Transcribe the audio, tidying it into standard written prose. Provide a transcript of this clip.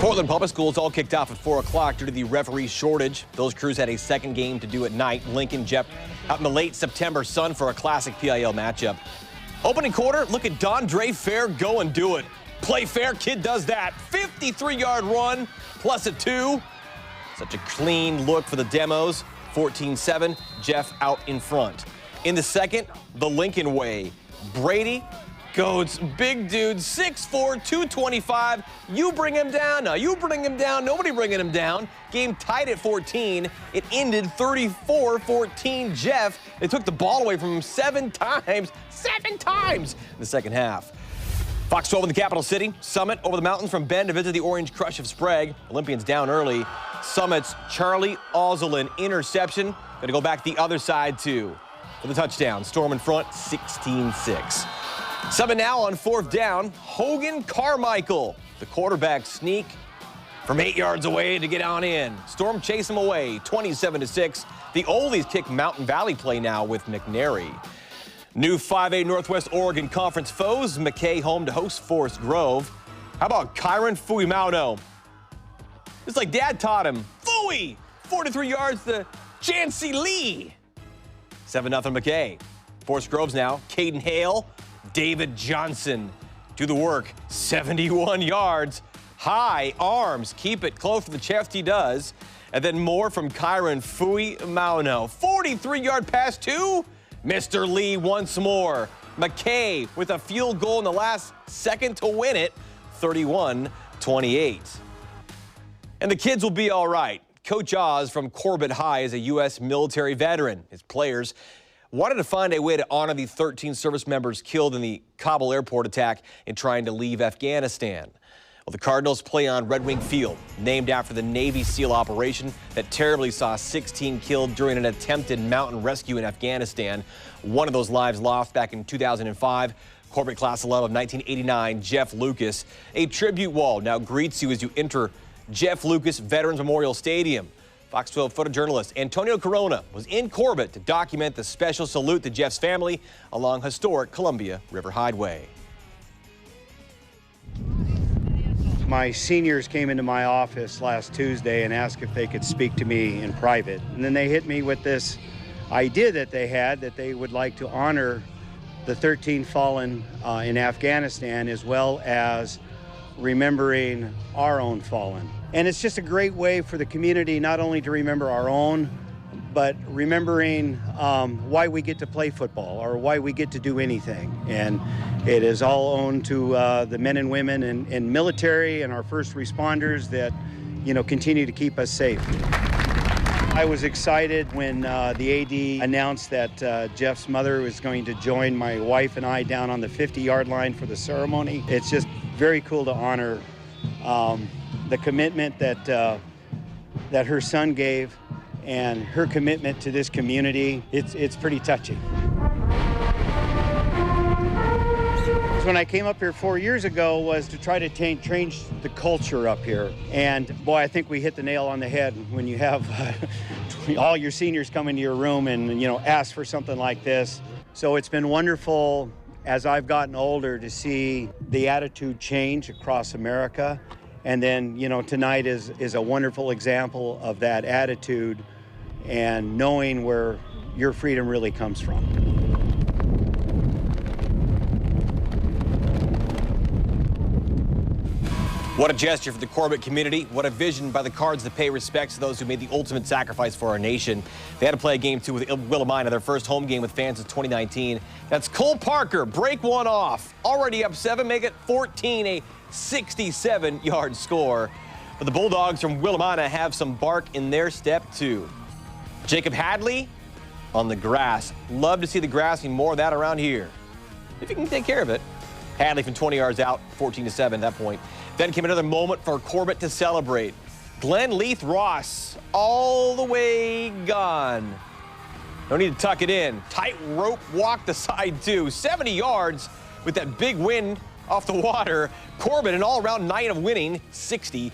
Portland Public Schools all kicked off at 4 o'clock due to the referee shortage. Those crews had a second game to do at night. Lincoln Jeff out in the late September sun for a classic PIL matchup. Opening quarter, look at Dondre Fair go and do it. Play fair, kid does that. 53-yard run plus a 2. Such a clean look for the demos. 14-7, Jeff out in front. In the second, the Lincoln way. Brady goes big dude, 6'4", 225. You bring him down. Now you bring him down. Nobody bringing him down. Game tied at 14. It ended 34-14. Jeff, they took the ball away from him 7 times. 7 times in the second half. Fox 12 in the capital city. Summit over the mountains from Bend to visit the Orange Crush of Sprague. Olympians down early. Summit's Charlie Ozelin interception. Going to go back the other side too for the touchdown. Storm in front, 16-6. Summit now on 4th down. Hogan Carmichael, the quarterback sneak from 8 yards away to get on in. Storm chase him away, 27-6. The Oldies kick Mountain Valley play now with McNary. New 5A Northwest Oregon Conference foes. McKay home to host Forest Grove. How about Kyron Fuimauno? It's like Dad taught him. Fui! 43 yards to Chancey Lee. 7-0 McKay. Forest Grove's now. Caden Hale, David Johnson do the work. 71 yards. High arms. Keep it close to the chest he does. And then more from Kyron Fuimauno. 43-yard pass to Mr. Lee once more. McKay with a field goal in the last second to win it. 31-28. And the kids will be all right. Coach Oz from Corbett High is a U.S. military veteran. His players wanted to find a way to honor the 13 service members killed in the Kabul airport attack in trying to leave Afghanistan. Well, the Cardinals play on Red Wing Field, named after the Navy SEAL operation that terribly saw 16 killed during an attempted mountain rescue in Afghanistan. One of those lives lost back in 2005. Corbett class 11 of 1989, Jeff Lucas. A tribute wall now greets you as you enter Jeff Lucas Veterans Memorial Stadium. Fox 12 photojournalist Antonio Corona was in Corbett to document the special salute to Jeff's family along historic Columbia River Highway. My seniors came into my office last Tuesday and asked if they could speak to me in private. And then they hit me with this idea that they had that they would like to honor the 13 fallen in Afghanistan, as well as remembering our own fallen. And it's just a great way for the community not only to remember our own, but remembering why we get to play football or why we get to do anything. And it is all owed to the men and women in military and our first responders that, you know, continue to keep us safe. I was excited when the AD announced that Jeff's mother was going to join my wife and I down on the 50-yard line for the ceremony. It's just very cool to honor the commitment that her son gave and her commitment to this community. It's pretty touching. When I came up here 4 years ago was to try to change the culture up here. And boy, I think we hit the nail on the head when you have all your seniors come into your room and, you know, ask for something like this. So it's been wonderful as I've gotten older to see the attitude change across America. And then, you know, tonight is a wonderful example of that attitude and knowing where your freedom really comes from. What a gesture for the Corbett community. What a vision by the Cards to pay respects to those who made the ultimate sacrifice for our nation. They had to play a game 2 with Willamina, their first home game with fans since 2019. That's Cole Parker, break one off. Already up 7, make it 14, a 67-yard score. But the Bulldogs from Willamina have some bark in their step too. Jacob Hadley on the grass. Love to see the grass and more of that around here, if you can take care of it. Hadley from 20 yards out, 14-7 at that point. Then came another moment for Corbett to celebrate. Glenn Leith Ross, all the way gone. No need to tuck it in. Tight rope walk the side too. 70 yards with that big win off the water. Corbett, an all-around night of winning, 60-7.